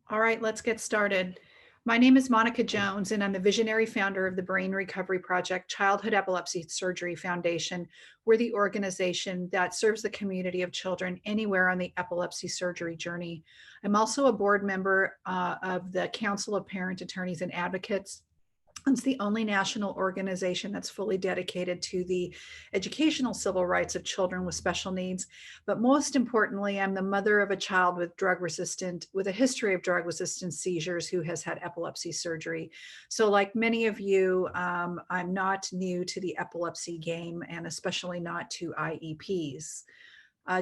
All right, let's get started. My name is Monika Jones, and I'm the visionary founder of the Brain Recovery Project Childhood Epilepsy Surgery Foundation. We're the organization that serves the community of children anywhere on the epilepsy surgery journey. I'm also a board member of the Council of Parent Attorneys and Advocates. It's the only national organization that's fully dedicated to the educational civil rights of children with special needs. But most importantly, I'm the mother of a child with a history of drug resistant seizures who has had epilepsy surgery. So like many of you, I'm not new to the epilepsy game and especially not to IEPs.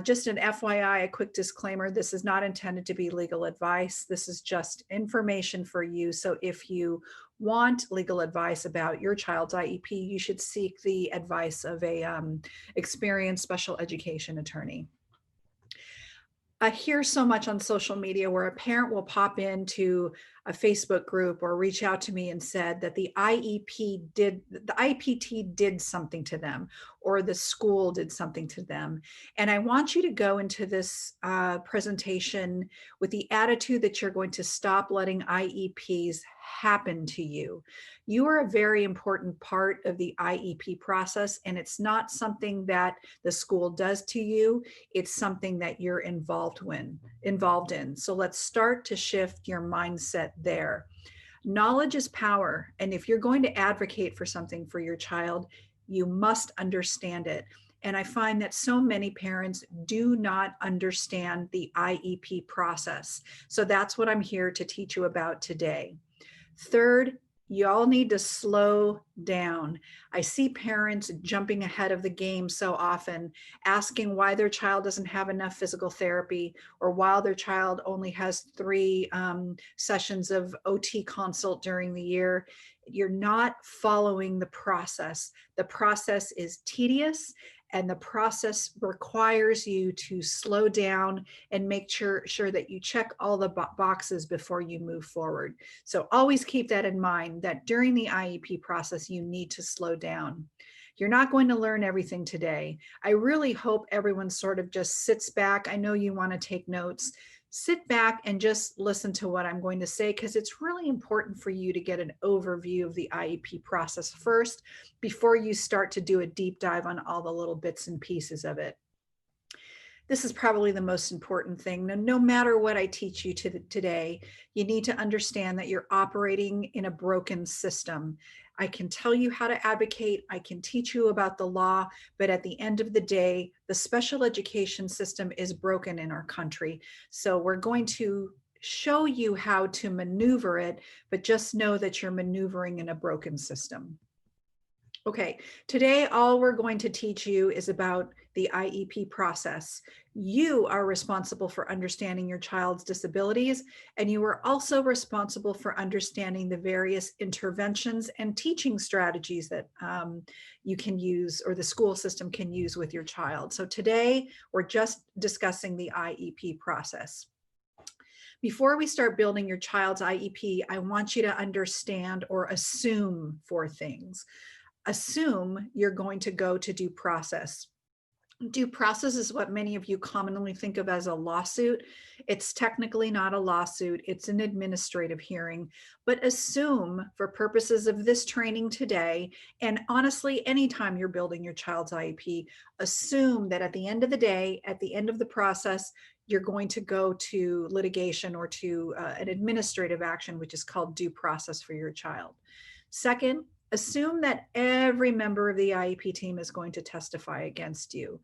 Just an FYI, a quick disclaimer, this is not intended to be legal advice. This is just information for you. So if you want legal advice about your child's IEP, you should seek the advice of a experienced special education attorney. I hear so much on social media where a parent will pop into a Facebook group or reach out to me and said that the IEPT did something to them, or the school did something to them. And I want you to go into this presentation with the attitude that you're going to stop letting IEPs happen to you. You are a very important part of the IEP process, and it's not something that the school does to you. It's something that you're involved in. So let's start to shift your mindset there. Knowledge is power. And if you're going to advocate for something for your child, you must understand it. And I find that so many parents do not understand the IEP process. So that's what I'm here to teach you about today. Third, you all need to slow down. I see parents jumping ahead of the game so often, asking why their child doesn't have enough physical therapy, or why their child only has 3 sessions of OT consult during the year. You're not following the process. The process is tedious, and the process requires you to slow down and make sure that you check all the boxes before you move forward. So always keep that in mind, that during the IEP process, you need to slow down. You're not going to learn everything today. I really hope everyone sort of just sits back. I know you want to take notes. Sit back and just listen to what I'm going to say, because it's really important for you to get an overview of the IEP process first before you start to do a deep dive on all the little bits and pieces of it. This is probably the most important thing. No matter what I teach you today, you need to understand that you're operating in a broken system. I can tell you how to advocate, I can teach you about the law, but at the end of the day, the special education system is broken in our country. So we're going to show you how to maneuver it, but just know that you're maneuvering in a broken system. Okay, today all we're going to teach you is about the IEP process. You are responsible for understanding your child's disabilities, and you are also responsible for understanding the various interventions and teaching strategies that you can use, or the school system can use with your child. So today we're just discussing the IEP process. Before we start building your child's IEP, I want you to understand or assume 4 things. Assume you're going to go to due process. Due process is what many of you commonly think of as a lawsuit. It's technically not a lawsuit, it's an administrative hearing. But assume, for purposes of this training today, and honestly, anytime you're building your child's IEP, assume that at the end of the day, at the end of the process, you're going to go to litigation or to an administrative action, which is called due process for your child. Second, assume that every member of the IEP team is going to testify against you.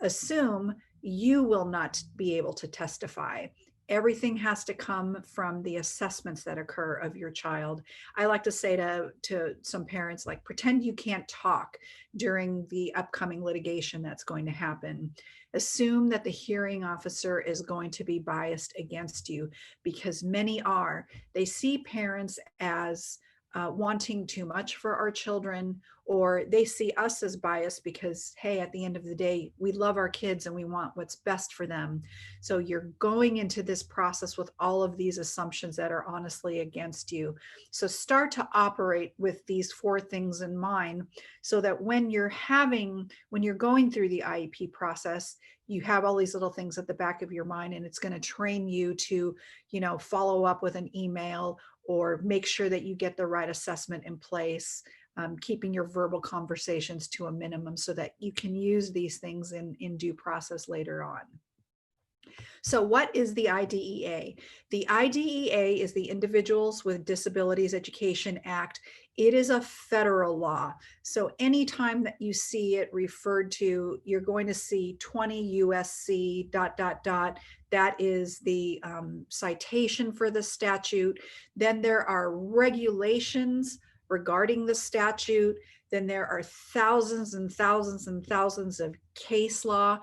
Assume you will not be able to testify. Everything has to come from the assessments that occur of your child. I like to say to some parents, like, pretend you can't talk during the upcoming litigation that's going to happen. Assume that the hearing officer is going to be biased against you, because many are. They see parents as wanting too much for our children, or they see us as biased because, hey, at the end of the day, we love our kids and we want what's best for them. So you're going into this process with all of these assumptions that are honestly against you. So start to operate with these 4 things in mind, so that when you're going through the IEP process, you have all these little things at the back of your mind, and it's going to train you to, follow up with an email or make sure that you get the right assessment in place, keeping your verbal conversations to a minimum so that you can use these things in due process later on. So what is the IDEA? The IDEA is the Individuals with Disabilities Education Act. It is a federal law. So anytime that you see it referred to, you're going to see 20 USC ... That is the citation for the statute. Then there are regulations regarding the statute. Then there are thousands and thousands and thousands of case law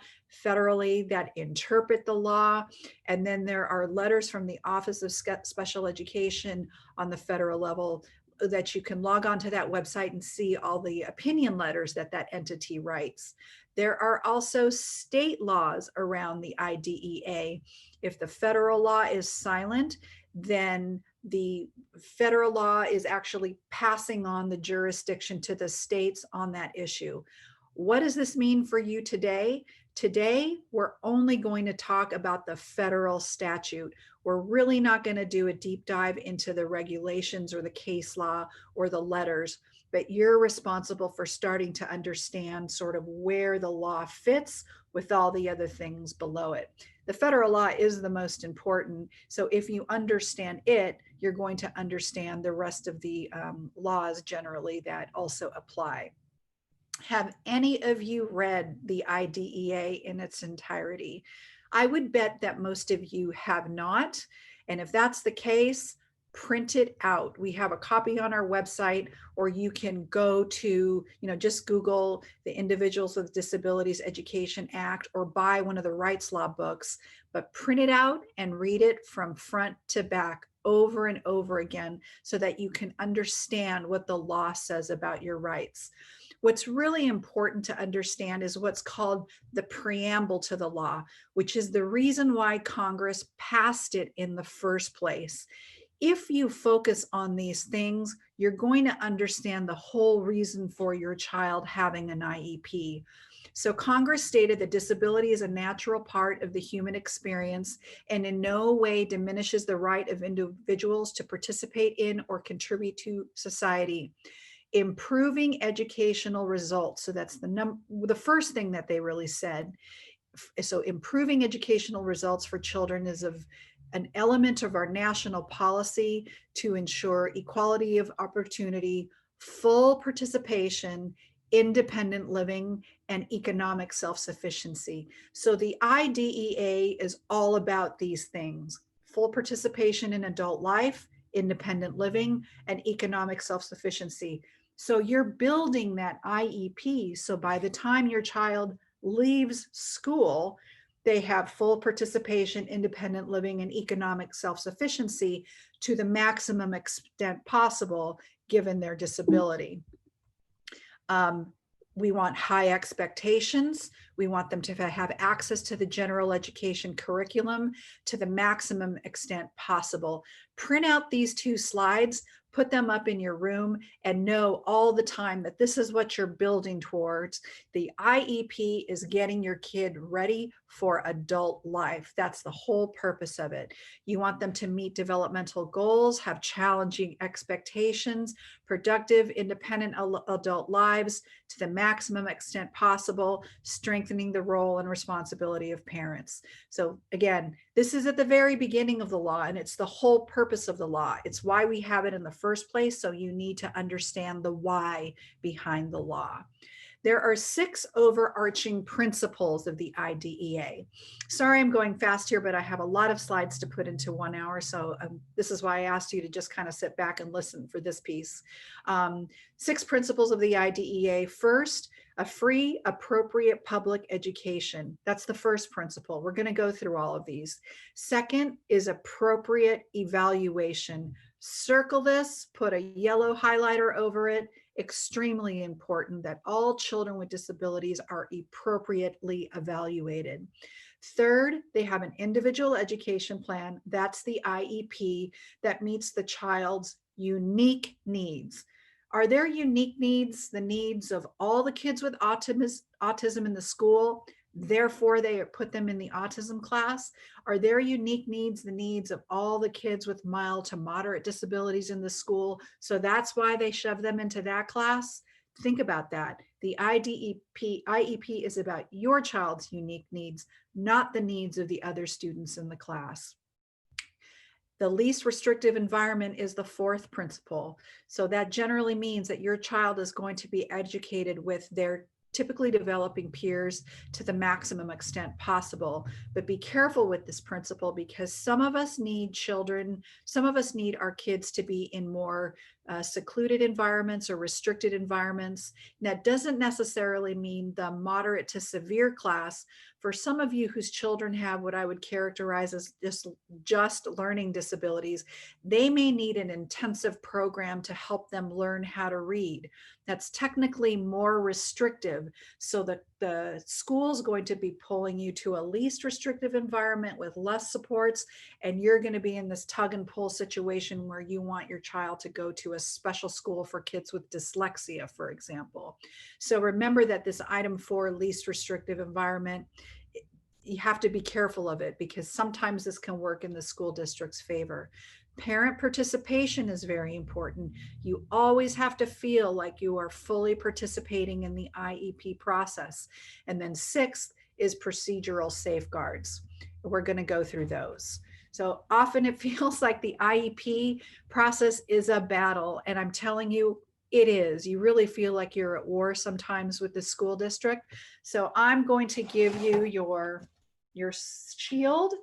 federally that interpret the law. And then there are letters from the Office of Special Education on the federal level that you can log on to that website and see all the opinion letters that that entity writes. There are also state laws around the IDEA. If the federal law is silent, then the federal law is actually passing on the jurisdiction to the states on that issue. What does this mean for you today? Today, we're only going to talk about the federal statute. We're really not going to do a deep dive into the regulations or the case law or the letters, but you're responsible for starting to understand sort of where the law fits with all the other things below it. The federal law is the most important. So if you understand it, you're going to understand the rest of the laws generally that also apply. Have any of you read the IDEA in its entirety? I would bet that most of you have not. And if that's the case, print it out. We have a copy on our website, or you can go to, just Google the Individuals with Disabilities Education Act or buy one of the Rights Law books, but print it out and read it from front to back over and over again so that you can understand what the law says about your rights. What's really important to understand is what's called the preamble to the law, which is the reason why Congress passed it in the first place. If you focus on these things, you're going to understand the whole reason for your child having an IEP. So Congress stated that disability is a natural part of the human experience and in no way diminishes the right of individuals to participate in or contribute to society. Improving educational results. So that's the first thing that they really said. So improving educational results for children is an element of our national policy to ensure equality of opportunity, full participation, independent living, and economic self-sufficiency. So the IDEA is all about these things: full participation in adult life, independent living, and economic self-sufficiency. So you're building that IEP. So by the time your child leaves school, they have full participation, independent living, and economic self-sufficiency to the maximum extent possible given their disability. We want high expectations. We want them to have access to the general education curriculum to the maximum extent possible. Print out these 2 slides, put them up in your room, and know all the time that this is what you're building towards. The IEP is getting your kid ready for adult life. That's the whole purpose of it. You want them to meet developmental goals, have challenging expectations, productive, independent adult lives to the maximum extent possible, strengthening the role and responsibility of parents. So again, this is at the very beginning of the law, and it's the whole purpose of the law. It's why we have it in the first place. So you need to understand the why behind the law. There are 6 overarching principles of the IDEA. Sorry, I'm going fast here, but I have a lot of slides to put into 1 hour. So this is why I asked you to just kind of sit back and listen for this piece. 6 principles of the IDEA. First, a free, appropriate public education. That's the first principle. We're going to go through all of these. Second is appropriate evaluation. Circle this, put a yellow highlighter over it. Extremely important that all children with disabilities are appropriately evaluated. Third, they have an individual education plan. That's the IEP that meets the child's unique needs. Are their unique needs the needs of all the kids with autism in the school? Therefore, they put them in the autism class. Are their unique needs the needs of all the kids with mild to moderate disabilities in the school? So that's why they shove them into that class. Think about that. The IEP is about your child's unique needs, not the needs of the other students in the class. The least restrictive environment is the fourth principle. So that generally means that your child is going to be educated with their typically developing peers to the maximum extent possible. But be careful with this principle, because some of us need our kids to be in more secluded environments or restricted environments. And that doesn't necessarily mean the moderate to severe class. For some of you whose children have what I would characterize as just learning disabilities, they may need an intensive program to help them learn how to read. That's technically more restrictive. So the school's going to be pulling you to a least restrictive environment with less supports, and you're going to be in this tug and pull situation where you want your child to go to a special school for kids with dyslexia, for example. So remember that this item 4, least restrictive environment, you have to be careful of it, because sometimes this can work in the school district's favor. Parent participation is very important. You always have to feel like you are fully participating in the IEP process. And then 6th is procedural safeguards. We're going to go through those. So often it feels like the IEP process is a battle, and I'm telling you, it is. You really feel like you're at war sometimes with the school district. So I'm going to give you your shield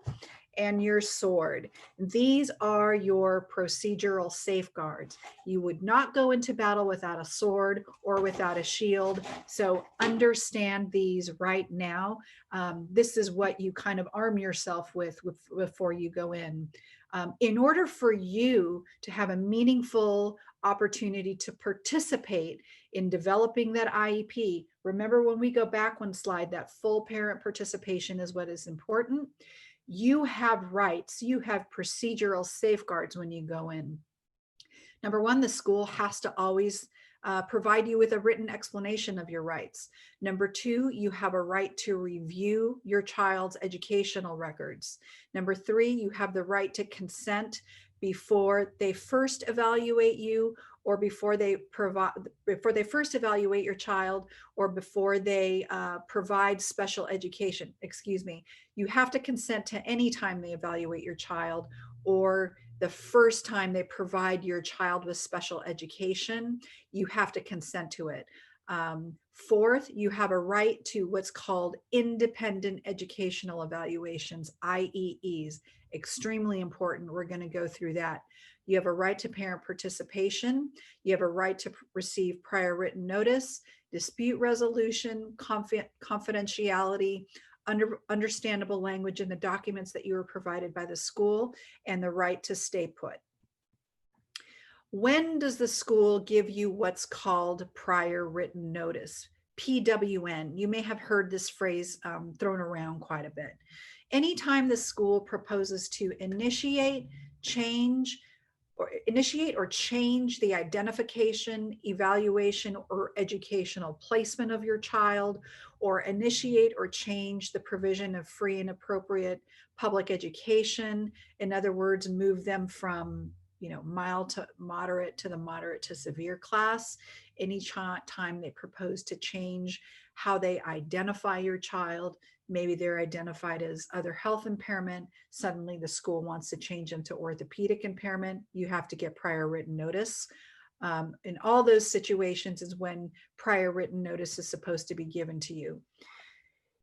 and your sword. These are your procedural safeguards. You would not go into battle without a sword or without a shield. So understand these right now. This is what you kind of arm yourself with before you go in. In order for you to have a meaningful opportunity to participate in developing that IEP, remember when we go back one slide, that full parent participation is what is important. You have rights, you have procedural safeguards when you go in. Number one, the school has to always provide you with a written explanation of your rights. Number two, you have a right to review your child's educational records. Number three, you have the right to consent before they first evaluate you, or before they first evaluate your child, or before they provide special education. Excuse me. You have to consent to any time they evaluate your child, or the first time they provide your child with special education. You have to consent to it. Fourth, you have a right to what's called independent educational evaluations, IEEs. Extremely important. We're going to go through that. You have a right to parent participation. You have a right to receive prior written notice, dispute resolution, confidentiality, understandable language in the documents that you were provided by the school, and the right to stay put. When does the school give you what's called prior written notice? PWN. You may have heard this phrase thrown around quite a bit. Anytime the school proposes to initiate or change the identification, evaluation, or educational placement of your child, or initiate or change the provision of free and appropriate public education. In other words, move them from mild to moderate to the moderate to severe class. Any time they propose to change how they identify your child, maybe they're identified as other health impairment, suddenly the school wants to change them to orthopedic impairment, you have to get prior written notice. In all those situations is when prior written notice is supposed to be given to you.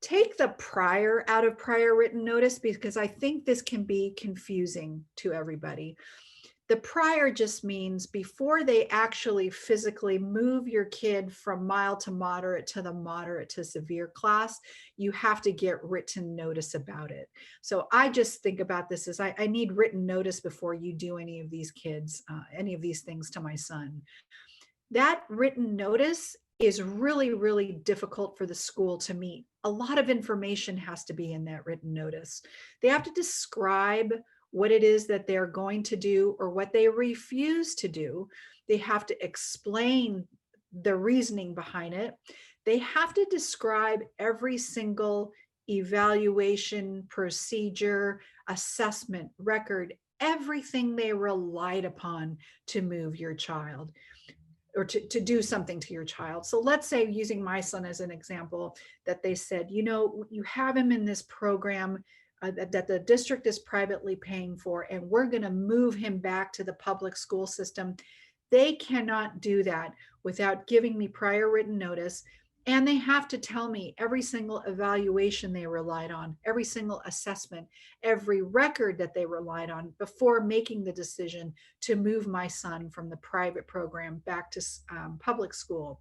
Take the prior out of prior written notice, because I think this can be confusing to everybody. The prior just means before they actually physically move your kid from mild to moderate to the moderate to severe class, you have to get written notice about it. So I just think about this as I need written notice before you do any of these kids, any of these things to my son. That written notice is really, really difficult for the school to meet. A lot of information has to be in that written notice. They have to describe what it is that they're going to do or what they refuse to do. They have to explain the reasoning behind it. They have to describe every single evaluation, procedure, assessment, record, everything they relied upon to move your child or to do something to your child. So let's say, using my son as an example, that they said, you know, you have him in this program that the district is privately paying for, and we're going to move him back to the public school system. They cannot do that without giving me prior written notice. And they have to tell me every single evaluation they relied on, every single assessment, every record that they relied on before making the decision to move my son from the private program back to public school.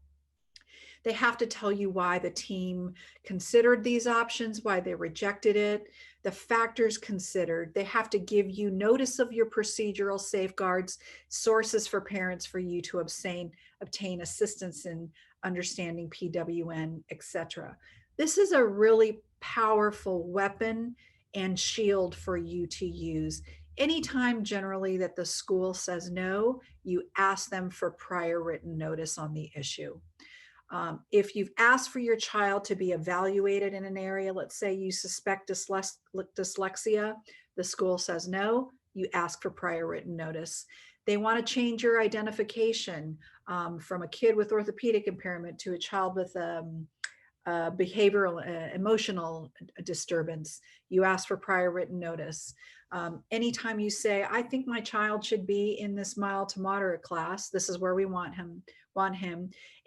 They have to tell you why the team considered these options, why they rejected it, the factors considered. They have to give you notice of your procedural safeguards, sources for parents for you to obtain assistance in understanding PWN, etc. This is a really powerful weapon and shield for you to use. Anytime generally that the school says no, you ask them for prior written notice on the issue. If you've asked for your child to be evaluated in an area, let's say you suspect dyslexia, the school says no, you ask for prior written notice. They want to change your identification from a kid with orthopedic impairment to a child with behavioral, emotional disturbance. You ask for prior written notice. Anytime you say, I think my child should be in this mild to moderate class, this is where we want him,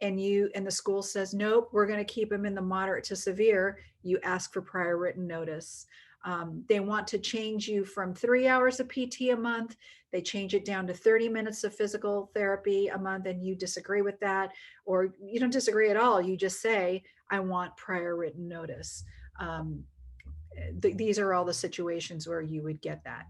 and the school says, nope, we're going to keep him in the moderate to severe, you ask for prior written notice. They want to change you from 3 hours of PT a month. They change it down to 30 minutes of physical therapy a month, and you disagree with that, or you don't disagree at all. You just say, I want prior written notice. These are all the situations where you would get that.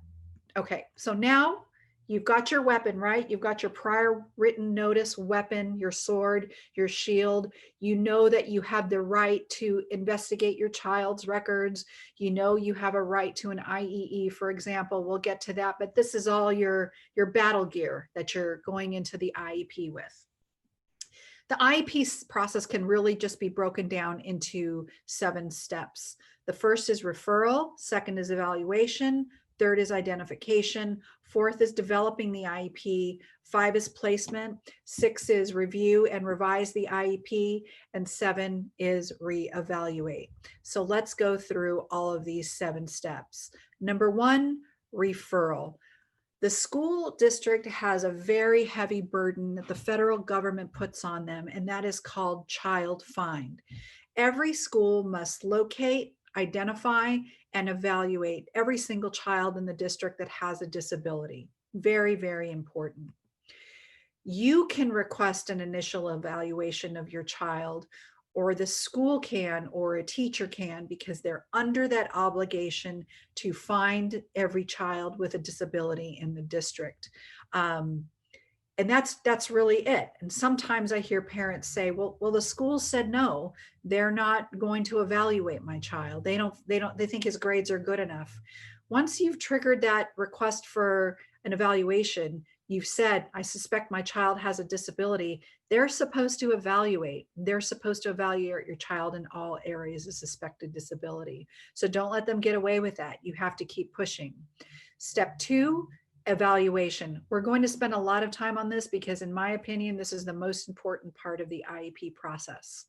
Okay, so now you've got your weapon, right? You've got your prior written notice weapon, your sword, your shield. You know that you have the right to investigate your child's records. You know you have a right to an IEE, for example. We'll get to that, but this is all your battle gear that you're going into the IEP with. The IEP process can really just be broken down into 7 steps. The first is referral, second is evaluation, third is identification, fourth is developing the IEP, 5 is placement, 6 is review and revise the IEP, and 7 is reevaluate. So let's go through all of these 7 steps. Number 1, referral. The school district has a very heavy burden that the federal government puts on them, and that is called child find. Every school must locate, identify, and evaluate every single child in the district that has a disability. Very, very important. You can request an initial evaluation of your child, or the school can, or a teacher can, because they're under that obligation to find every child with a disability in the district. And that's really it. And sometimes I hear parents say, well, the school said no, they're not going to evaluate my child. They think his grades are good enough. Once you've triggered that request for an evaluation, you've said, I suspect my child has a disability, they're supposed to evaluate. They're supposed to evaluate your child in all areas of suspected disability. So don't let them get away with that. You have to keep pushing. Step 2, evaluation. We're going to spend a lot of time on this because, in my opinion, this is the most important part of the IEP process.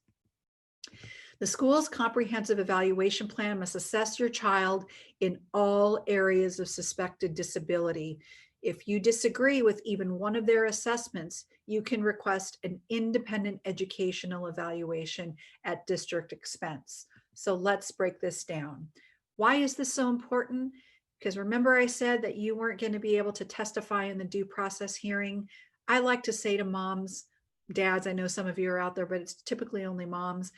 The school's comprehensive evaluation plan must assess your child in all areas of suspected disability. If you disagree with even one of their assessments, you can request an independent educational evaluation at district expense. So let's break this down. Why is this so important? Because remember I said that you weren't going to be able to testify in the due process hearing. I like to say to moms, dads, I know some of you are out there, but it's typically only moms,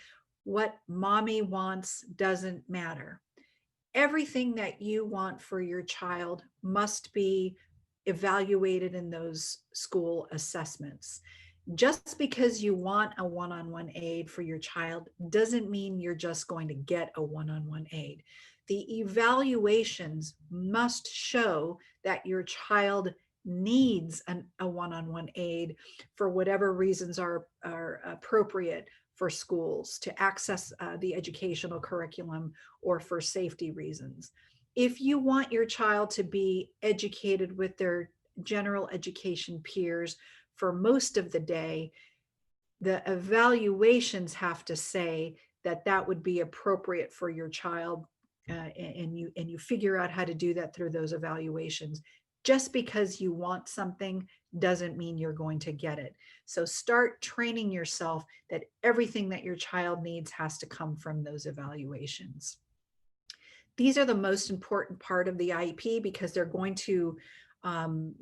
what mommy wants doesn't matter. Everything that you want for your child must be evaluated in those school assessments. Just because you want a one-on-one aid for your child doesn't mean you're just going to get a one-on-one aid. The evaluations must show that your child needs a one-on-one aid for whatever reasons are appropriate for schools to access the educational curriculum or for safety reasons. If you want your child to be educated with their general education peers for most of the day, the evaluations have to say that that would be appropriate for your child, and you figure out how to do that through those evaluations. Just because you want something doesn't mean you're going to get it. So start training yourself that everything that your child needs has to come from those evaluations. These are the most important part of the IEP because they're going to um,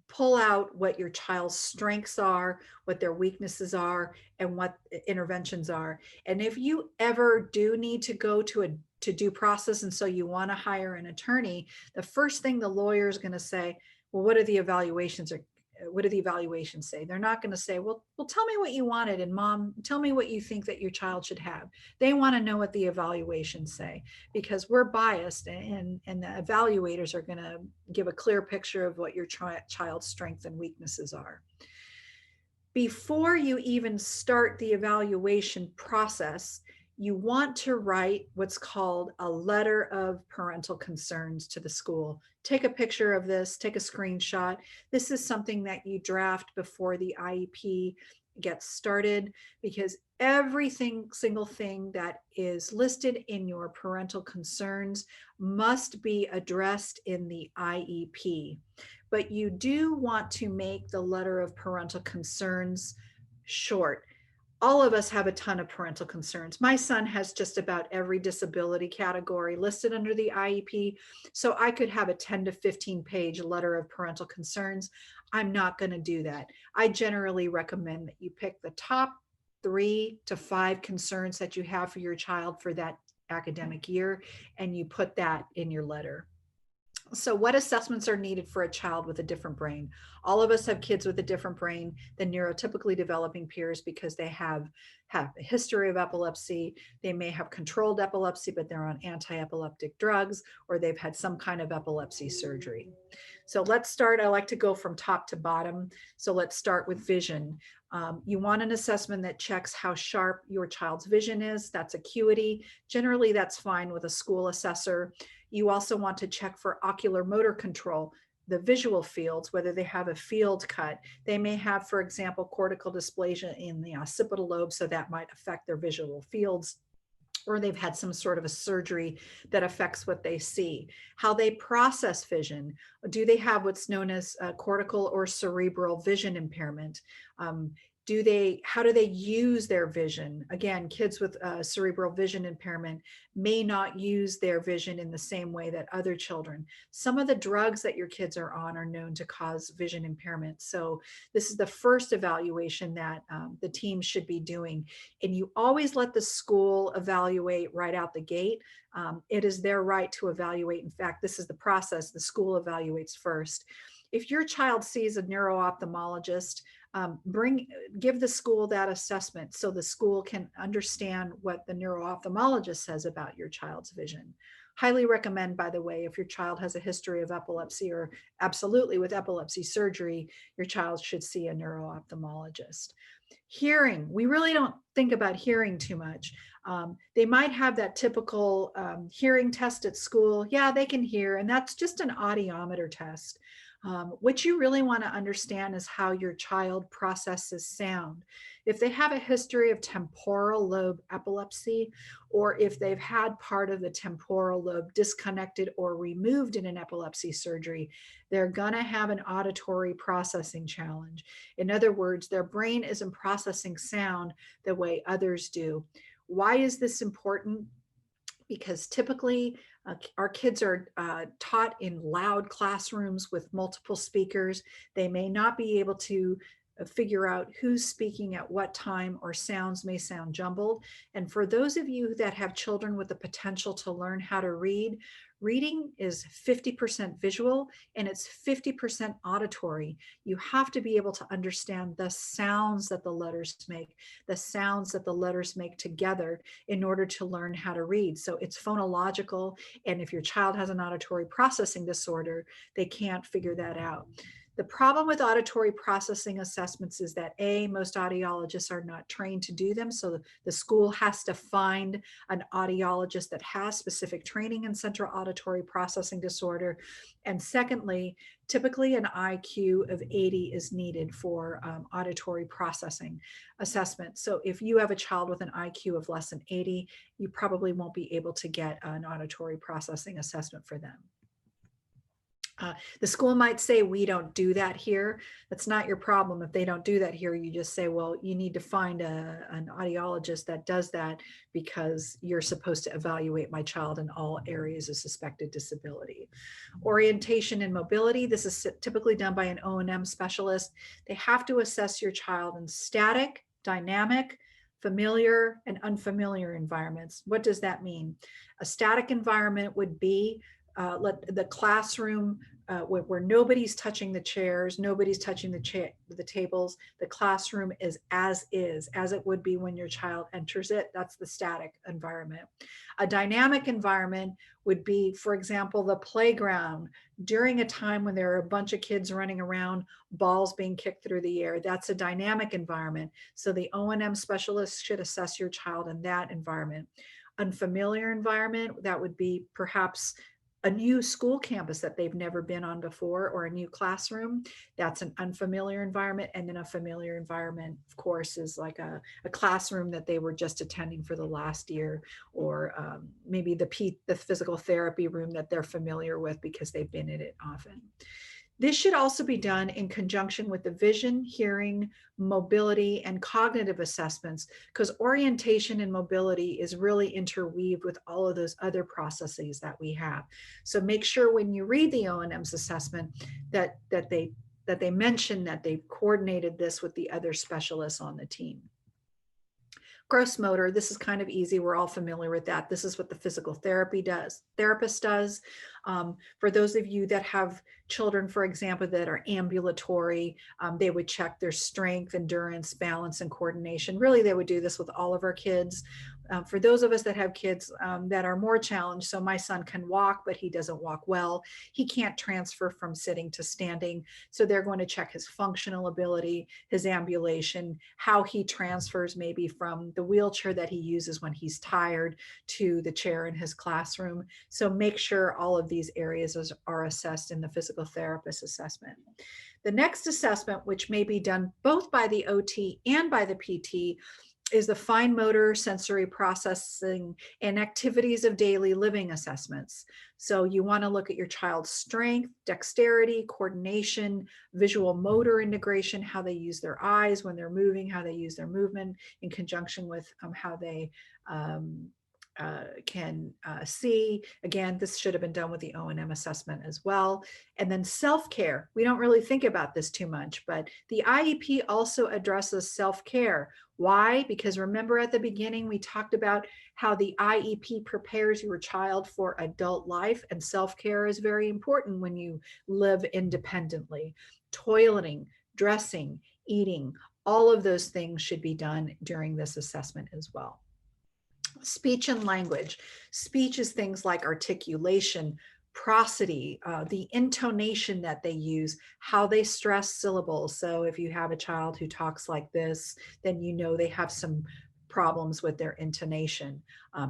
pull out what your child's strengths are, what their weaknesses are, and what interventions are. And if you ever do need to go to due process, and so you want to hire an attorney, the first thing the lawyer is going to say, well, what are the evaluations, or what do the evaluations say? They're not going to say, well, tell me what you wanted, and mom, tell me what you think that your child should have. They want to know what the evaluations say, because we're biased, and the evaluators are going to give a clear picture of what your child's strengths and weaknesses are. Before you even start the evaluation process, you want to write what's called a letter of parental concerns to the school. Take a picture of this, take a screenshot. This is something that you draft before the IEP gets started, because every single thing that is listed in your parental concerns must be addressed in the IEP. But you do want to make the letter of parental concerns short. All of us have a ton of parental concerns. My son has just about every disability category listed under the IEP, so I could have a 10 to 15 page letter of parental concerns. I'm not going to do that. I generally recommend that you pick the top 3 to 5 concerns that you have for your child for that academic year, and you put that in your letter. So what assessments are needed for a child with a different brain? All of us have kids with a different brain than neurotypically developing peers because they have a history of epilepsy. They may have controlled epilepsy, but they're on anti-epileptic drugs, or they've had some kind of epilepsy surgery. So let's start. I like to go from top to bottom. So let's start with vision. You want an assessment that checks how sharp your child's vision is. That's acuity. Generally, that's fine with a school assessor. You also want to check for ocular motor control, the visual fields, whether they have a field cut. They may have, for example, cortical dysplasia in the occipital lobe, so that might affect their visual fields, or they've had some sort of a surgery that affects what they see. How they process vision. Do they have what's known as cortical or cerebral vision impairment? How do they use their vision? Again, kids with cerebral vision impairment may not use their vision in the same way that other children. Some of the drugs that your kids are on are known to cause vision impairment. So this is the first evaluation that the team should be doing. And you always let the school evaluate right out the gate. It is their right to evaluate. In fact, this is the process. The school evaluates first. If your child sees a neuro-ophthalmologist, give the school that assessment so the school can understand what the neuro-ophthalmologist says about your child's vision. Highly recommend, by the way, if your child has a history of epilepsy or absolutely with epilepsy surgery, your child should see a neuro-ophthalmologist. Hearing, we really don't think about hearing too much. They might have that typical hearing test at school. Yeah, they can hear, and that's just an audiometer test. What you really want to understand is how your child processes sound. If they have a history of temporal lobe epilepsy, or if they've had part of the temporal lobe disconnected or removed in an epilepsy surgery, they're going to have an auditory processing challenge. In other words, their brain isn't processing sound the way others do. Why is this important? Because typically our kids are taught in loud classrooms with multiple speakers. They may not be able to figure out who's speaking at what time, or sounds may sound jumbled. And for those of you that have children with the potential to learn how to read, reading is 50% visual and it's 50% auditory. You have to be able to understand the sounds that the letters make, the sounds that the letters make together in order to learn how to read. So it's phonological. And if your child has an auditory processing disorder, they can't figure that out. The problem with auditory processing assessments is that most audiologists are not trained to do them. So the school has to find an audiologist that has specific training in central auditory processing disorder. And secondly, typically an IQ of 80 is needed for auditory processing assessment. So if you have a child with an IQ of less than 80, you probably won't be able to get an auditory processing assessment for them. The school might say, we don't do that here. That's not your problem. If they don't do that here, you just say, well, you need to find an audiologist that does that, because you're supposed to evaluate my child in all areas of suspected disability. Orientation and mobility. This is typically done by an O&M specialist. They have to assess your child in static, dynamic, familiar, and unfamiliar environments. What does that mean? A static environment would be the classroom where nobody's touching the chairs, nobody's touching the tables. The classroom is as it would be when your child enters it. That's the static environment. A dynamic environment would be, for example, the playground during a time when there are a bunch of kids running around, balls being kicked through the air. That's a dynamic environment. So the O&M specialist should assess your child in that environment. Unfamiliar environment, that would be perhaps a new school campus that they've never been on before, or a new classroom. That's an unfamiliar environment. And then a familiar environment, of course, is like a classroom that they were just attending for the last year, or maybe the physical therapy room that they're familiar with because they've been in it often. This should also be done in conjunction with the vision, hearing, mobility, and cognitive assessments, because orientation and mobility is really interweaved with all of those other processes that we have. So make sure when you read the O&M's assessment that they mention that they've coordinated this with the other specialists on the team. Gross motor, this is kind of easy. We're all familiar with that. This is what the physical therapist does. For those of you that have children, for example, that are ambulatory, they would check their strength, endurance, balance, and coordination. Really, they would do this with all of our kids. For those of us that have kids that are more challenged, so my son can walk, but he doesn't walk well. He can't transfer from sitting to standing. So they're going to check his functional ability, his ambulation, how he transfers maybe from the wheelchair that he uses when he's tired to the chair in his classroom. So make sure all of these areas are assessed in the physical therapist assessment. The next assessment, which may be done both by the OT and by the PT, is the fine motor, sensory processing, and activities of daily living assessments. So you want to look at your child's strength, dexterity, coordination, visual motor integration, how they use their eyes when they're moving, how they use their movement in conjunction with how they can see. Again, this should have been done with the O&M assessment as well. And then self-care. We don't really think about this too much, but the IEP also addresses self-care. Why? Because remember at the beginning, we talked about how the IEP prepares your child for adult life, and self-care is very important when you live independently. Toileting, dressing, eating, all of those things should be done during this assessment as well. Speech and language. Speech is things like articulation, prosody, the intonation that they use, how they stress syllables. So if you have a child who talks like this, then you know they have some problems with their intonation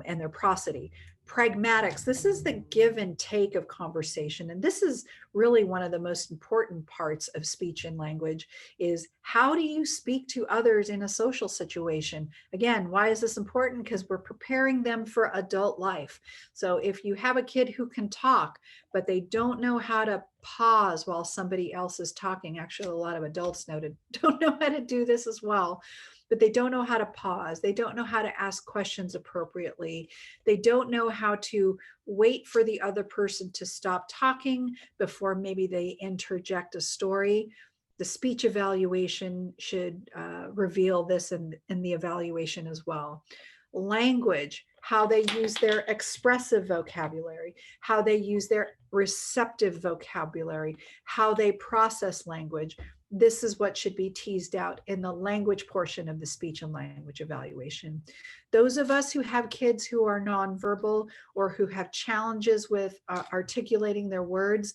and their prosody. Pragmatics, this is the give and take of conversation. And this is really one of the most important parts of speech and language, is how do you speak to others in a social situation? Again, why is this important? Because we're preparing them for adult life. So if you have a kid who can talk, but they don't know how to pause while somebody else is talking, actually a lot of adults don't know how to do this as well, but they don't know how to pause. They don't know how to ask questions appropriately. They don't know how to wait for the other person to stop talking before maybe they interject a story. The speech evaluation should reveal this in the evaluation as well. Language, how they use their expressive vocabulary, how they use their receptive vocabulary, how they process language. This is what should be teased out in the language portion of the speech and language evaluation. Those of us who have kids who are nonverbal or who have challenges with articulating their words,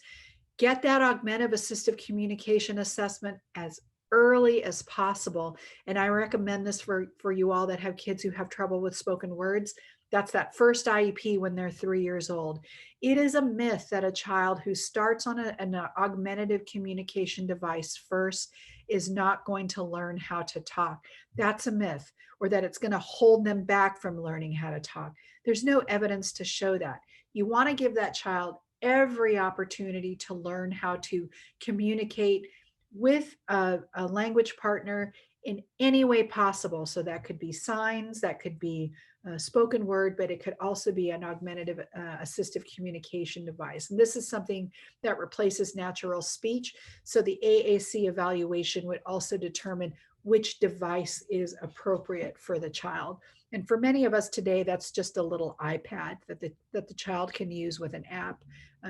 get that augmentative assistive communication assessment as early as possible. And I recommend this for you all that have kids who have trouble with spoken words. That's that first IEP when they're 3 years old. It is a myth that a child who starts on an augmentative communication device first is not going to learn how to talk. That's a myth, or that it's going to hold them back from learning how to talk. There's no evidence to show that. You want to give that child every opportunity to learn how to communicate with a language partner in any way possible. So that could be signs, that could be spoken word, but it could also be an augmentative assistive communication device. And this is something that replaces natural speech. So the AAC evaluation would also determine which device is appropriate for the child. And for many of us today, that's just a little iPad that the child can use with an app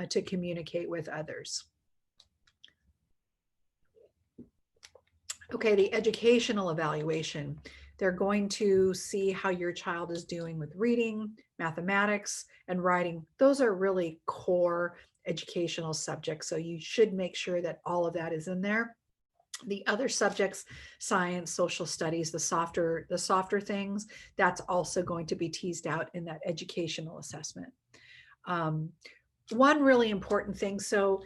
to communicate with others. Okay, the educational evaluation. They're going to see how your child is doing with reading, mathematics, and writing. Those are really core educational subjects. So you should make sure that all of that is in there. The other subjects, science, social studies, the softer things, that's also going to be teased out in that educational assessment. One really important thing, so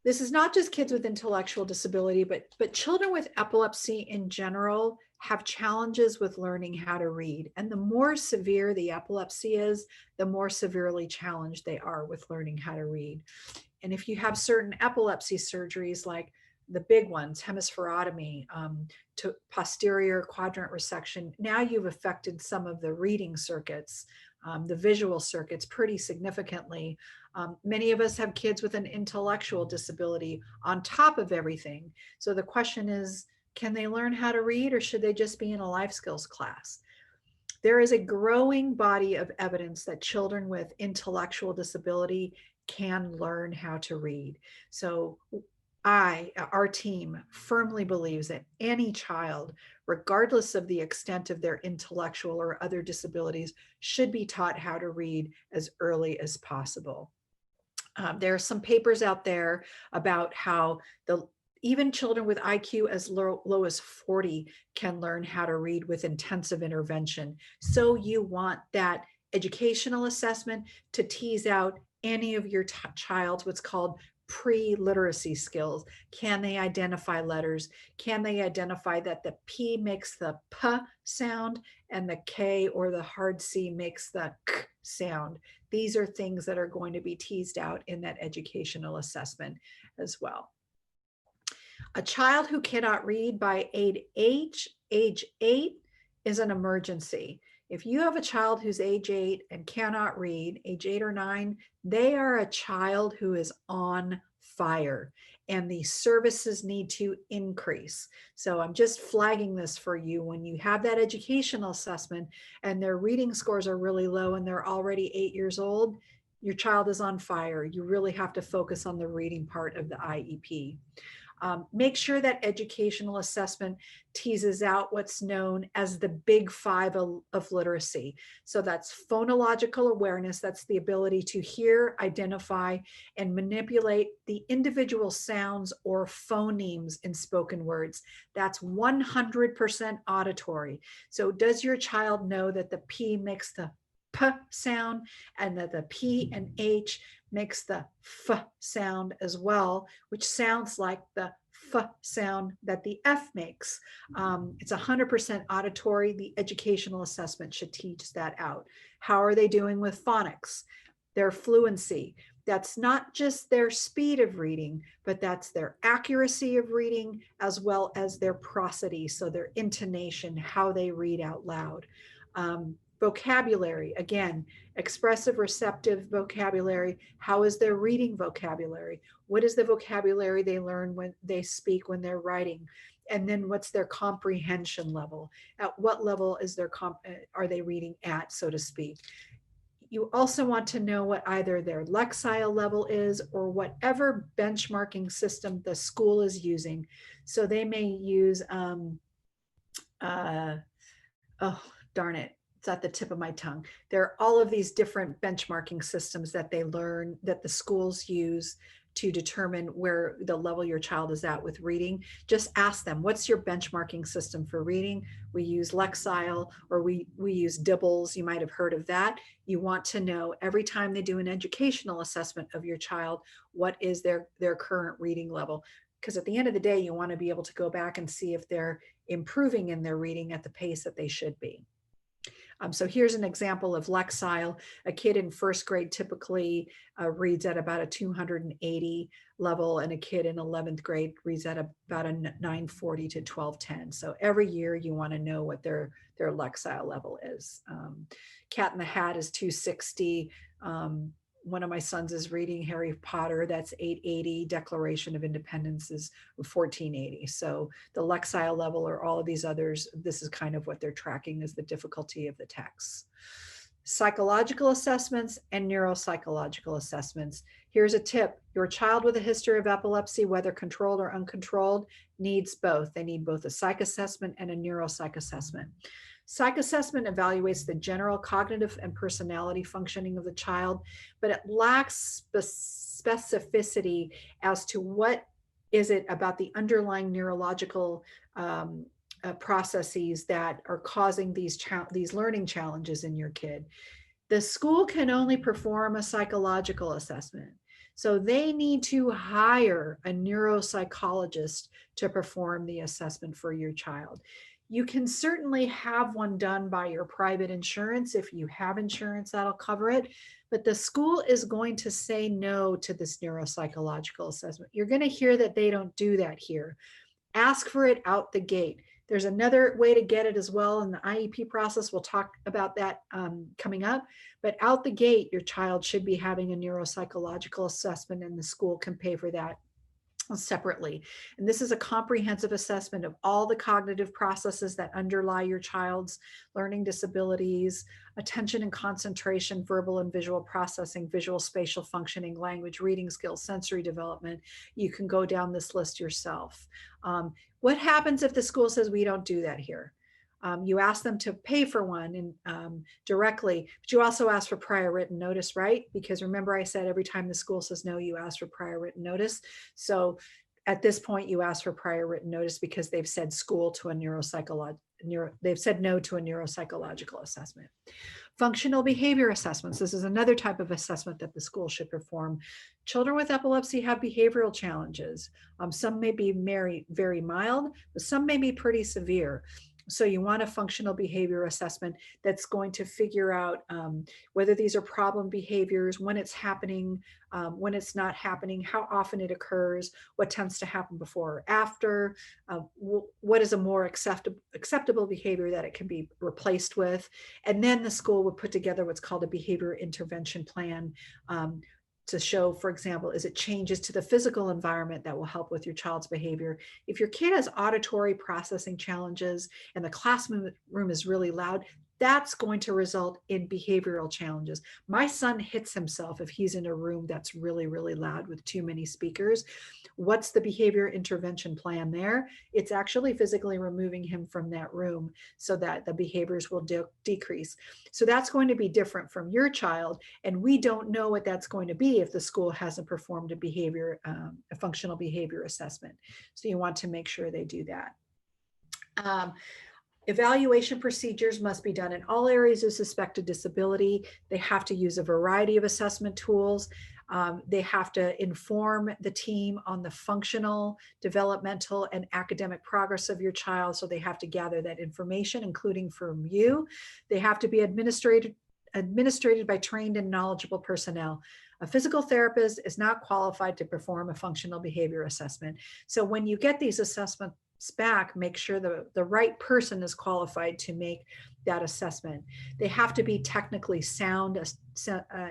this is not just kids with intellectual disability, but children with epilepsy in general have challenges with learning how to read. And the more severe the epilepsy is, the more severely challenged they are with learning how to read. And if you have certain epilepsy surgeries, like the big ones, hemispherotomy, to posterior quadrant resection, now you've affected some of the reading circuits, the visual circuits pretty significantly. Many of us have kids with an intellectual disability on top of everything. So the question is, can they learn how to read, or should they just be in a life skills class? There is a growing body of evidence that children with intellectual disability can learn how to read. So our team firmly believes that any child, regardless of the extent of their intellectual or other disabilities, should be taught how to read as early as possible. There are some papers out there about how even children with IQ as low as 40 can learn how to read with intensive intervention. So you want that educational assessment to tease out any of your child's what's called pre-literacy skills. Can they identify letters? Can they identify that the P makes the P sound and the K or the hard C makes the K sound? These are things that are going to be teased out in that educational assessment as well. A child who cannot read by age 8 is an emergency. If you have a child who's age 8 and cannot read, age 8 or 9, they are a child who is on fire, and the services need to increase. So I'm just flagging this for you. When you have that educational assessment and their reading scores are really low and they're already 8 years old, your child is on fire. You really have to focus on the reading part of the IEP. Make sure that educational assessment teases out what's known as the big 5 of literacy. So that's phonological awareness. That's the ability to hear, identify, and manipulate the individual sounds or phonemes in spoken words. That's 100% auditory. So does your child know that the P makes the P sound and that the P and H makes the F sound as well, which sounds like the F sound that the F makes. It's 100% auditory. The educational assessment should teach that out. How are they doing with phonics? Their fluency. That's not just their speed of reading, but that's their accuracy of reading as well as their prosody, so their intonation, how they read out loud. Vocabulary, again, expressive, receptive vocabulary. How is their reading vocabulary? What is the vocabulary they learn when they speak, when they're writing? And then what's their comprehension level? At what level is are they reading at, so to speak? You also want to know what either their Lexile level is or whatever benchmarking system the school is using. So they may use, oh, darn it, it's at the tip of my tongue. There are all of these different benchmarking systems that they learn, that the schools use to determine where the level your child is at with reading. Just ask them, what's your benchmarking system for reading? We use Lexile, or we use Dibbles. You might have heard of that. You want to know every time they do an educational assessment of your child, what is their current reading level? Because at the end of the day, you want to be able to go back and see if they're improving in their reading at the pace that they should be. So here's an example of Lexile. A kid in first grade typically reads at about a 280 level, and a kid in 11th grade reads at about a 940 to 1210. So every year you want to know what their Lexile level is. Cat in the Hat is 260. One of my sons is reading Harry Potter, that's 880. Declaration of Independence is 1480. So the Lexile level, or all of these others, this is kind of what they're tracking as the difficulty of the texts. Psychological assessments and neuropsychological assessments. Here's a tip. Your child with a history of epilepsy, whether controlled or uncontrolled, needs both. They need both a psych assessment and a neuropsych assessment. Psych assessment evaluates the general cognitive and personality functioning of the child, but it lacks specificity as to what is it about the underlying neurological processes that are causing these learning challenges in your kid. The school can only perform a psychological assessment. So they need to hire a neuropsychologist to perform the assessment for your child. You can certainly have one done by your private insurance. If you have insurance, that'll cover it. But the school is going to say no to this neuropsychological assessment. You're going to hear that they don't do that here. Ask for it out the gate. There's another way to get it as well in the IEP process. We'll talk about that coming up. But out the gate, your child should be having a neuropsychological assessment, and the school can pay for that separately. And this is a comprehensive assessment of all the cognitive processes that underlie your child's learning disabilities, attention and concentration, verbal and visual processing, visual spatial functioning, language, reading skills, sensory development. You can go down this list yourself. What happens if the school says we don't do that here? You ask them to pay for one and directly, but you also ask for prior written notice, right? Because remember I said every time the school says no, you ask for prior written notice. So at this point, you ask for prior written notice because they've said school to a they've said no to a neuropsychological assessment. Functional behavior assessments. This is another type of assessment that the school should perform. Children with epilepsy have behavioral challenges. Some may be very mild, but some may be pretty severe. So you want a functional behavior assessment that's going to figure out whether these are problem behaviors, when it's happening, when it's not happening, how often it occurs, what tends to happen before or after, what is a more acceptable behavior that it can be replaced with. And then the school would put together what's called a behavior intervention plan to show, for example, is it changes to the physical environment that will help with your child's behavior. If your kid has auditory processing challenges and the classroom is really loud, that's going to result in behavioral challenges. My son hits himself if he's in a room that's really, really loud with too many speakers. What's the behavior intervention plan there? It's actually physically removing him from that room so that the behaviors will decrease. So that's going to be different from your child. And we don't know what that's going to be if the school hasn't performed a functional behavior assessment. So you want to make sure they do that. Evaluation procedures must be done in all areas of suspected disability. They have to use a variety of assessment tools. They have to inform the team on the functional, developmental, and academic progress of your child. So they have to gather that information, including from you. They have to be administrated by trained and knowledgeable personnel. A physical therapist is not qualified to perform a functional behavior assessment. So when you get these assessments back, make sure the right person is qualified to make that assessment. They have to be technically sound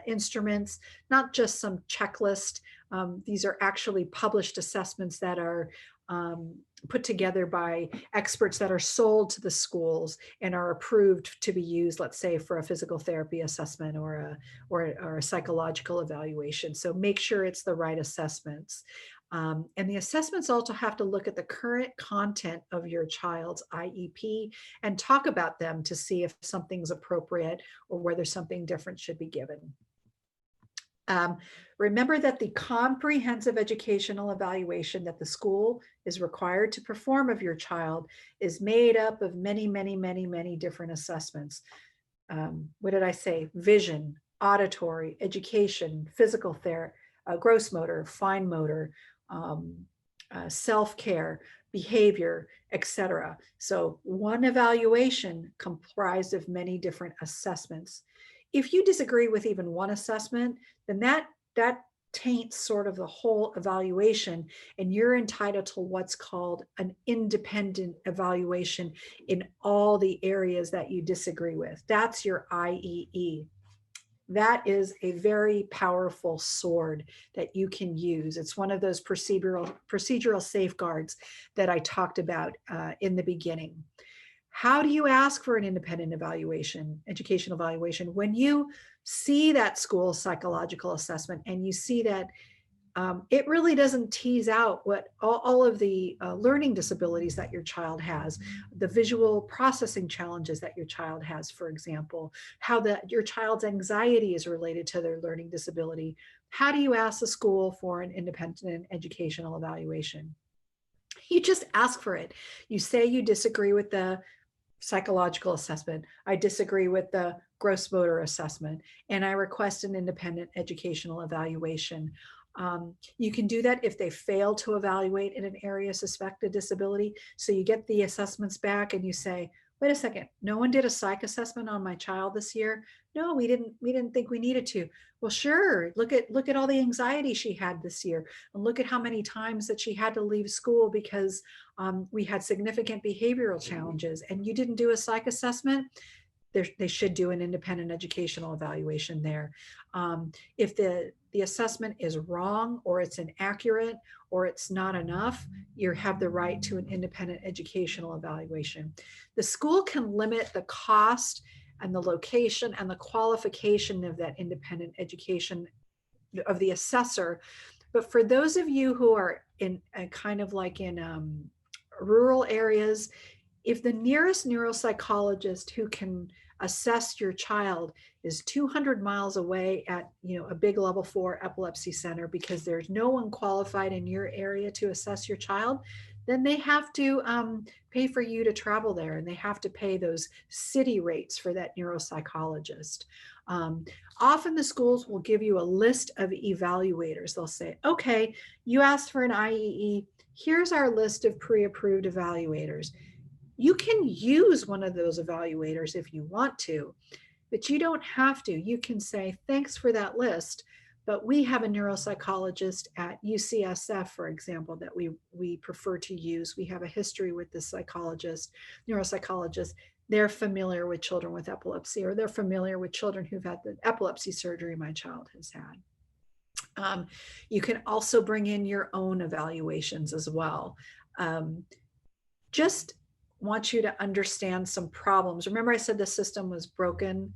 instruments, not just some checklist. These are actually published assessments that are put together by experts that are sold to the schools and are approved to be used, let's say, for a physical therapy assessment or a psychological evaluation. So make sure it's the right assessments. And the assessments also have to look at the current content of your child's IEP and talk about them to see if something's appropriate or whether something different should be given. Remember that the comprehensive educational evaluation that the school is required to perform of your child is made up of many, many, many, many different assessments. What did I say? Vision, auditory, education, physical therapy, gross motor, fine motor, self-care, behavior, etc. So one evaluation comprised of many different assessments. If you disagree with even one assessment, then that taints sort of the whole evaluation, and you're entitled to what's called an independent evaluation in all the areas that you disagree with. That's your IEE. That is a very powerful sword that you can use. It's one of those procedural safeguards that I talked about in the beginning. How do you ask for an independent evaluation, educational evaluation? When you see that school psychological assessment and you see that it really doesn't tease out what all of the learning disabilities that your child has, the visual processing challenges that your child has, for example, how your child's anxiety is related to their learning disability. How do you ask the school for an independent educational evaluation? You just ask for it. You say you disagree with the psychological assessment. I disagree with the gross motor assessment, and I request an independent educational evaluation. You can do that if they fail to evaluate in an area of suspected disability. So you get the assessments back and you say, wait a second, no one did a psych assessment on my child this year. No, we didn't think we needed to. Well, sure, look at all the anxiety she had this year, and look at how many times that she had to leave school because we had significant behavioral challenges, and you didn't do a psych assessment. They should do an independent educational evaluation there. If the assessment is wrong, or it's inaccurate, or it's not enough, you have the right to an independent educational evaluation. The school can limit the cost and the location and the qualification of that independent education of the assessor. But for those of you who are in kind of like in rural areas, if the nearest neuropsychologist who can assess your child is 200 miles away at a big level 4 epilepsy center, because there's no one qualified in your area to assess your child, then they have to pay for you to travel there, and they have to pay those city rates for that neuropsychologist. Often the schools will give you a list of evaluators. They'll say, okay, you asked for an IEE. Here's our list of pre-approved evaluators. You can use one of those evaluators if you want to, but you don't have to. You can say, thanks for that list, but we have a neuropsychologist at UCSF, for example, that we prefer to use. We have a history with this neuropsychologist. They're familiar with children with epilepsy, or they're familiar with children who've had the epilepsy surgery my child has had. You can also bring in your own evaluations as well. Just want you to understand some problems. Remember I said the system was broken?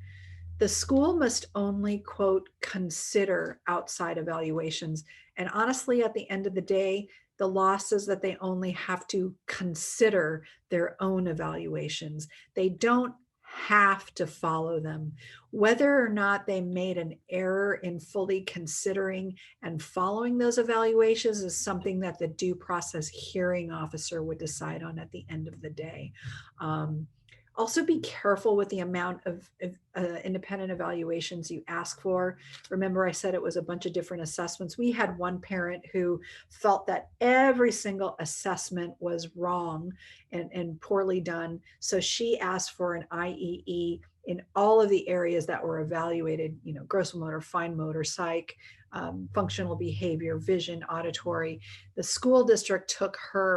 The school must only, quote, consider outside evaluations. And honestly, at the end of the day, the law says that they only have to consider their own evaluations. They don't have to follow them. Whether or not they made an error in fully considering and following those evaluations is something that the due process hearing officer would decide on at the end of the day. Also be careful with the amount of independent evaluations you ask for. Remember I said it was a bunch of different assessments. We had one parent who felt that every single assessment was wrong and poorly done. So she asked for an IEE in all of the areas that were evaluated, gross motor, fine motor, psych, functional behavior, vision, auditory. The school district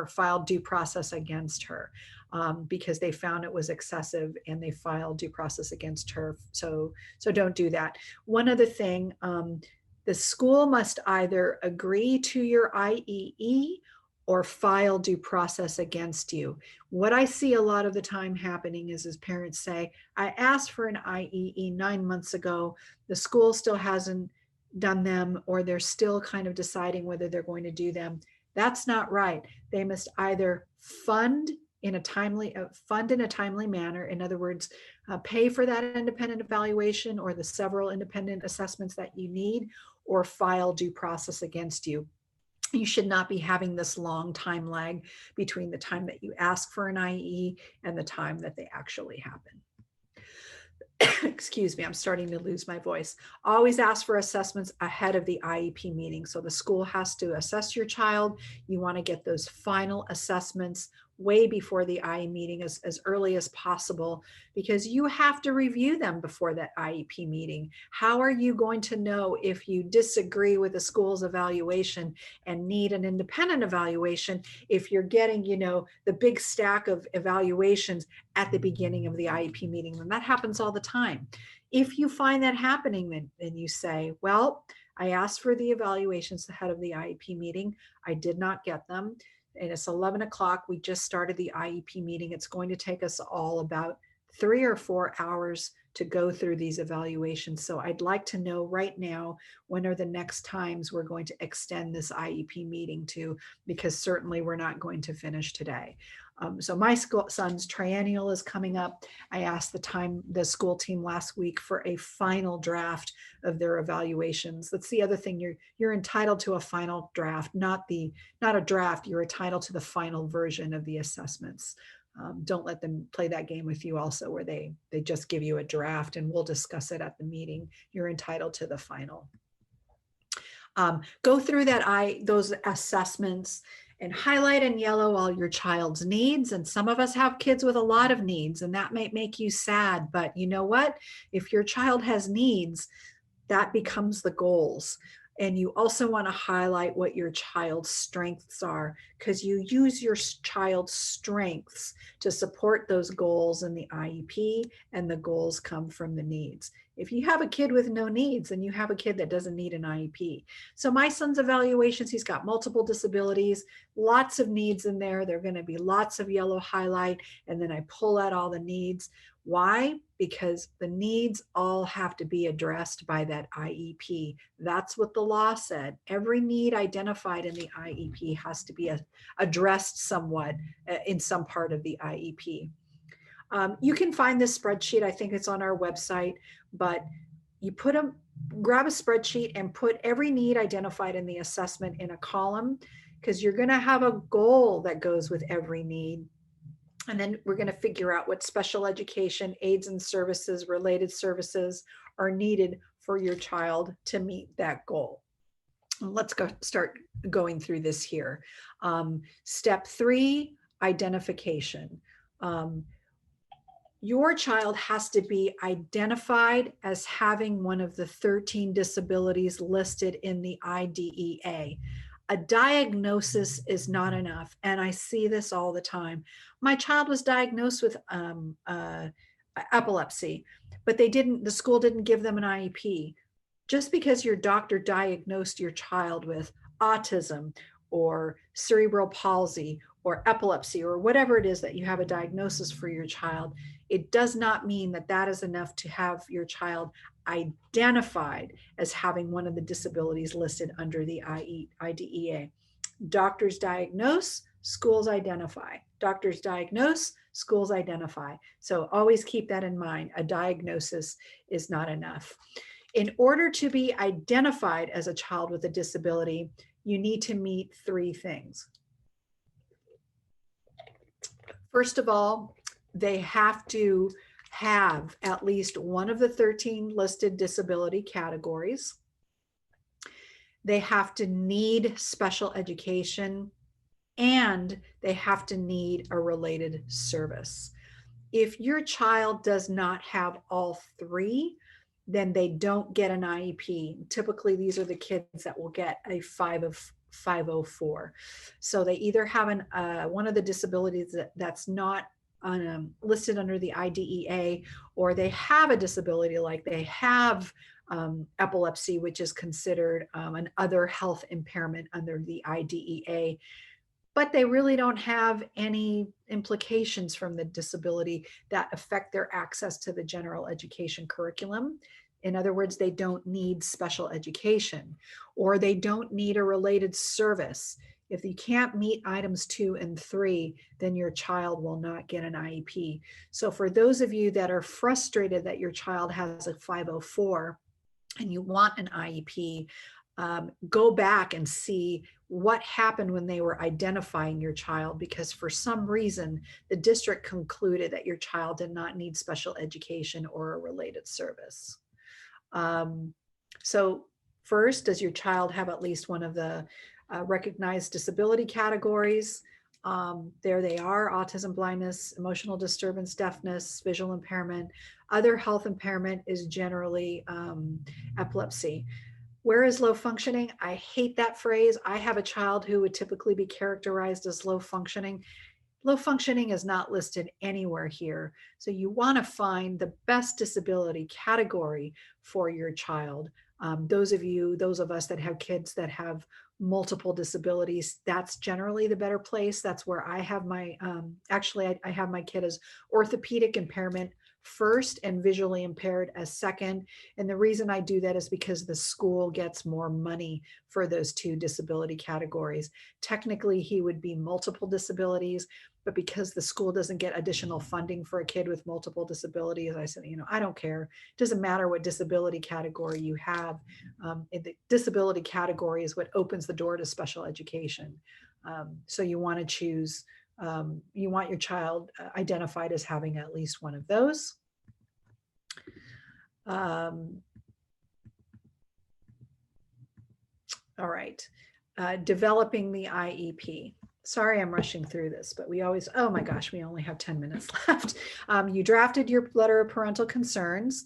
filed due process against her. because they found it was excessive and they filed due process against her. So don't do that. One other thing, the school must either agree to your IEE or file due process against you. What I see a lot of the time happening is parents say, I asked for an IEE 9 months ago, the school still hasn't done them, or they're still kind of deciding whether they're going to do them. That's not right. They must either fund in a timely manner. In other words, pay for that independent evaluation or the several independent assessments that you need, or file due process against you. You should not be having this long time lag between the time that you ask for an IE and the time that they actually happen. Excuse me, I'm starting to lose my voice. Always ask for assessments ahead of the IEP meeting. So the school has to assess your child. You want to get those final assessments way before the IE meeting, as early as possible, because you have to review them before that IEP meeting. How are you going to know if you disagree with the school's evaluation and need an independent evaluation if you're getting, the big stack of evaluations at the beginning of the IEP meeting? And that happens all the time. If you find that happening, then you say, well, I asked for the evaluations ahead of the IEP meeting. I did not get them. And it's 11 o'clock. We just started the IEP meeting. It's going to take us all about 3 or 4 hours to go through these evaluations. So I'd like to know right now, when are the next times we're going to extend this IEP meeting to, because certainly we're not going to finish today. So my son's triennial is coming up. I asked the school team last week for a final draft of their evaluations. That's the other thing. You're entitled to a final draft, not a draft. You're entitled to the final version of the assessments. Don't let them play that game with you also, where they just give you a draft and we'll discuss it at the meeting. You're entitled to the final. Go through those assessments and highlight in yellow all your child's needs. And some of us have kids with a lot of needs, and that might make you sad, but you know what? If your child has needs, that becomes the goals. And you also want to highlight what your child's strengths are, because you use your child's strengths to support those goals in the IEP, and the goals come from the needs. If you have a kid with no needs, then you have a kid that doesn't need an IEP. So my son's evaluations, he's got multiple disabilities, lots of needs in there. There are going to be lots of yellow highlight, and then I pull out all the needs. Why? Because the needs all have to be addressed by that IEP. That's what the law said. Every need identified in the IEP has to be addressed somewhat in some part of the IEP. You can find this spreadsheet. I think it's on our website, but you grab a spreadsheet and put every need identified in the assessment in a column, because you're going to have a goal that goes with every need. And then we're going to figure out what special education, aids and services, related services are needed for your child to meet that goal. Let's start going through this here. Step 3, identification. Your child has to be identified as having one of the 13 disabilities listed in the IDEA. A diagnosis is not enough, and I see this all the time. My child was diagnosed with epilepsy, but the school didn't give them an IEP. Just because your doctor diagnosed your child with autism or cerebral palsy or epilepsy or whatever it is that you have a diagnosis for your child, it does not mean that that is enough to have your child identified as having one of the disabilities listed under the IDEA. Doctors diagnose, schools identify. Doctors diagnose, schools identify. So always keep that in mind. A diagnosis is not enough. In order to be identified as a child with a disability, you need to meet 3 things. First of all, they have to have at least one of the 13 listed disability categories. They have to need special education, and they have to need a related service. If your child does not have all 3, then they don't get an IEP. Typically, these are the kids that will get a 504. So they either have one of the disabilities that's not listed under the IDEA, or they have a disability like they have epilepsy, which is considered an other health impairment under the IDEA, but they really don't have any implications from the disability that affect their access to the general education curriculum. In other words, they don't need special education, or they don't need a related service. If you can't meet items 2 and 3, then your child will not get an IEP. So for those of you that are frustrated that your child has a 504 and you want an IEP, go back and see what happened when they were identifying your child, because for some reason, the district concluded that your child did not need special education or a related service. So first, does your child have at least one of the recognized disability categories? There they are: autism, blindness, emotional disturbance, deafness, visual impairment. Other health impairment is generally epilepsy. Where is low functioning? I hate that phrase. I have a child who would typically be characterized as low functioning. Low functioning is not listed anywhere here. So you want to find the best disability category for your child. Those of us that have kids that have multiple disabilities, that's generally the better place. That's where I have my, I have my kid as orthopedic impairment first and visually impaired as second. And the reason I do that is because the school gets more money for those two disability categories. Technically, he would be multiple disabilities, but because the school doesn't get additional funding for a kid with multiple disabilities, I said, I don't care. It doesn't matter what disability category you have. The disability category is what opens the door to special education. So you want to choose, you want your child identified as having at least one of those. All right, developing the IEP. Sorry, I'm rushing through this, but we always, oh my gosh, we only have 10 minutes left. You drafted your letter of parental concerns.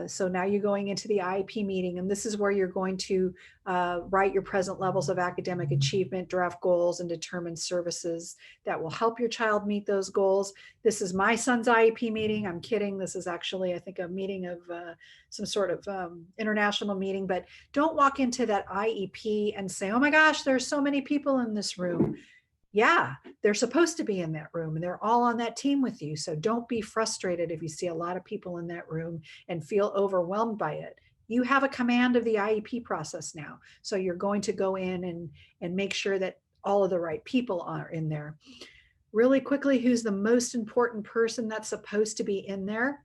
So now you're going into the IEP meeting, and this is where you're going to write your present levels of academic achievement, draft goals, and determine services that will help your child meet those goals. This is my son's IEP meeting. I'm kidding. This is actually, I think, a meeting of some sort of international meeting, but don't walk into that IEP and say, oh my gosh, there's so many people in this room. Yeah, they're supposed to be in that room and they're all on that team with you. So don't be frustrated if you see a lot of people in that room and feel overwhelmed by it. You have a command of the IEP process now. So you're going to go in and make sure that all of the right people are in there. Really quickly, who's the most important person that's supposed to be in there?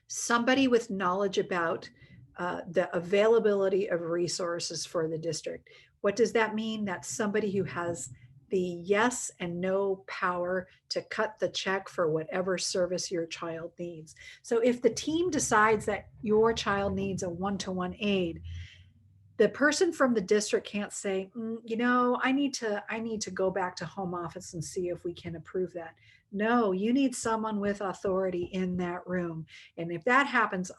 Somebody with knowledge about the availability of resources for the district. What does that mean? That's somebody who has the yes and no power to cut the check for whatever service your child needs. So if the team decides that your child needs a one-to-one aid, the person from the district can't say, I need to go back to home office and see if we can approve that. No, you need someone with authority in that room. And if that happens,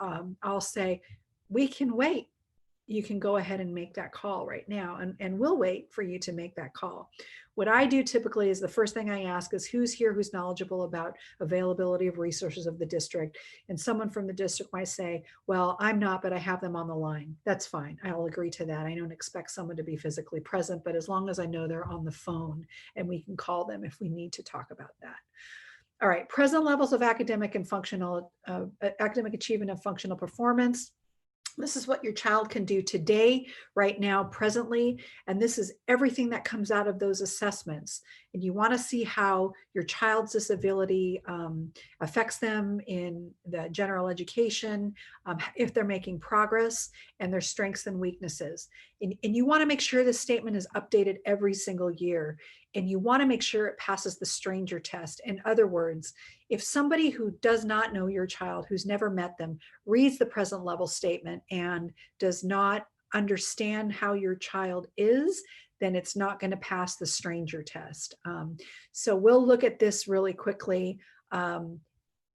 I'll say, we can wait. You can go ahead and make that call right now, and we'll wait for you to make that call. What I do typically is the first thing I ask is who's here, who's knowledgeable about availability of resources of the district. And someone from the district might say, well, I'm not, but I have them on the line. That's fine. I'll agree to that. I don't expect someone to be physically present, but as long as I know they're on the phone and we can call them if we need to talk about that. All right, present levels of academic and functional, academic achievement and functional performance. This is what your child can do today, right now, presently, and this is everything that comes out of those assessments. And you want to see how your child's disability affects them in the general education, if they're making progress, and their strengths and weaknesses. And you want to make sure this statement is updated every single year. And you want to make sure it passes the stranger test. In other words, if somebody who does not know your child, who's never met them, reads the present level statement and does not understand how your child is, then it's not going to pass the stranger test. So we'll look at this really quickly.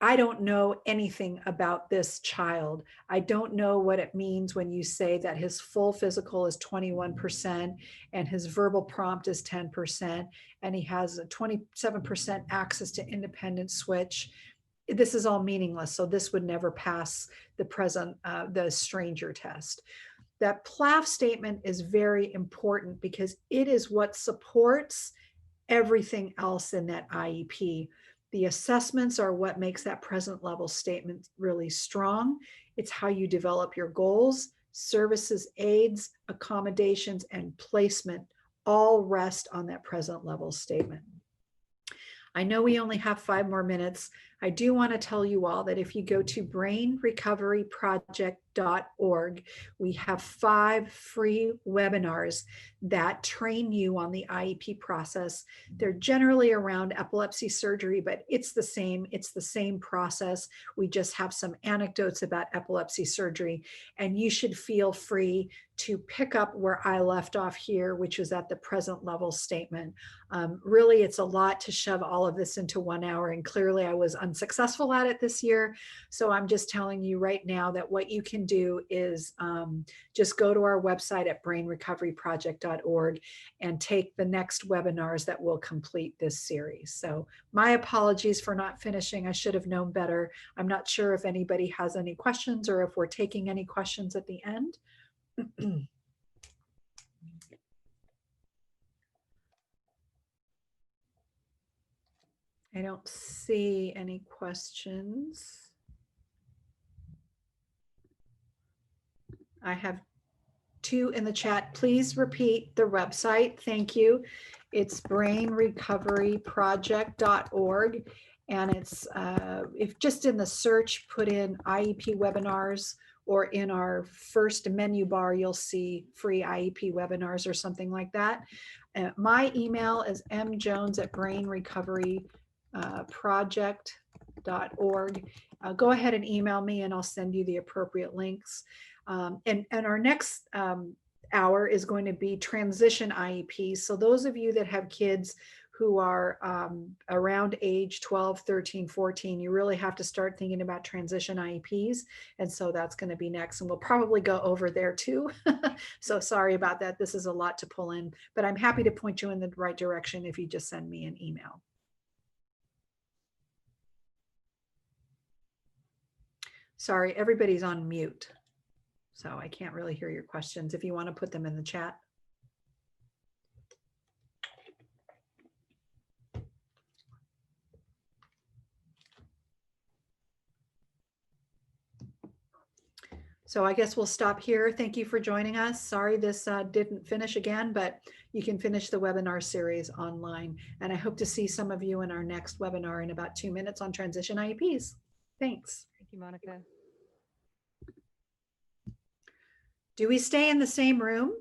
I don't know anything about this child. I don't know what it means when you say that his full physical is 21% and his verbal prompt is 10% and he has a 27% access to independent switch. This is all meaningless. So this would never pass the stranger test. That PLAF statement is very important because it is what supports everything else in that IEP. The assessments are what makes that present level statement really strong. It's how you develop your goals, services, aids, accommodations, and placement all rest on that present level statement. I know we only have 5 more minutes. I do want to tell you all that if you go to brainrecoveryproject.org, we have 5 free webinars that train you on the IEP process. They're generally around epilepsy surgery, but it's the same process. We just have some anecdotes about epilepsy surgery, and you should feel free to pick up where I left off here, which is at the present level statement. Really, it's a lot to shove all of this into 1 hour, and clearly I was unsuccessful at it this year. So I'm just telling you right now that what you can do is just go to our website at brainrecoveryproject.org and take the next webinars that will complete this series. So my apologies for not finishing. I should have known better. I'm not sure if anybody has any questions or if we're taking any questions at the end. I don't see any questions. I have 2 in the chat. Please repeat the website. Thank you. It's brainrecoveryproject.org. And it's, if just in the search, put in IEP webinars, or in our first menu bar, you'll see free IEP webinars or something like that. My email is mjones@brainrecoveryproject.org. Go ahead and email me and I'll send you the appropriate links. And our next hour is going to be transition IEPs. So those of you that have kids who are around age 12, 13, 14, you really have to start thinking about transition IEPs. And so that's going to be next. And we'll probably go over there too. So sorry about that. This is a lot to pull in, but I'm happy to point you in the right direction if you just send me an email. Sorry, everybody's on mute, so I can't really hear your questions. If you want to put them in the chat. So I guess we'll stop here. Thank you for joining us. Sorry this didn't finish again, but you can finish the webinar series online. And I hope to see some of you in our next webinar in about 2 minutes on transition IEPs. Thanks. Thank you, Monica. Do we stay in the same room?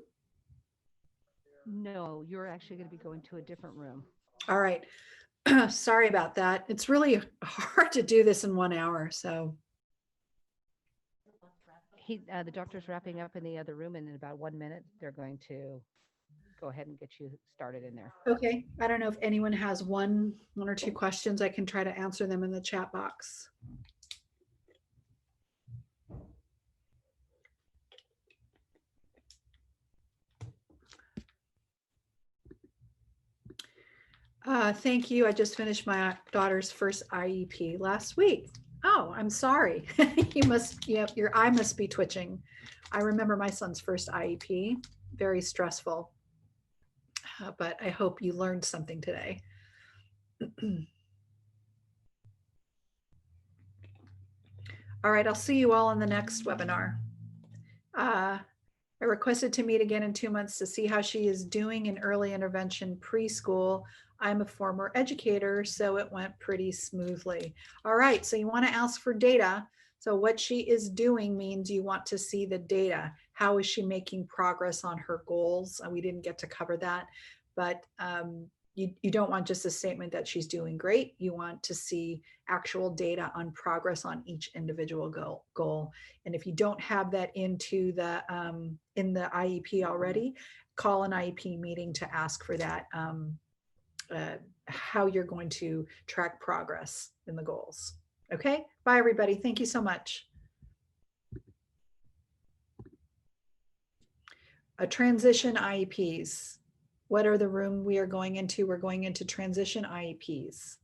No, you're actually going to be going to a different room. All right. Sorry about that. It's really hard to do this in 1 hour, so. The doctor's wrapping up in the other room, and in about 1 minute, they're going to go ahead and get you started in there. Okay. I don't know if anyone has one or two questions. I can try to answer them in the chat box. Thank you. I just finished my daughter's first IEP last week. Oh, I'm sorry. Your eye must be twitching. I remember my son's first IEP, very stressful, but I hope you learned something today. All right, I'll see you all in the next webinar. I requested to meet again in 2 months to see how she is doing in early intervention preschool. I'm a former educator, so it went pretty smoothly. All right, so you want to ask for data. So what she is doing means you want to see the data. How is she making progress on her goals? We didn't get to cover that, but you don't want just a statement that she's doing great. You want to see actual data on progress on each individual goal. And if you don't have that into the in the IEP already, call an IEP meeting to ask for that, how you're going to track progress in the goals. Okay, bye everybody. Thank you so much. A transition IEPs. What are the room we are going into? We're going into transition IEPs.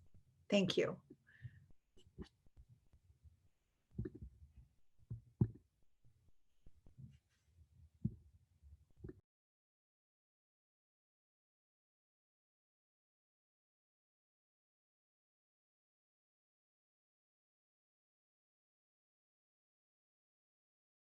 Thank you.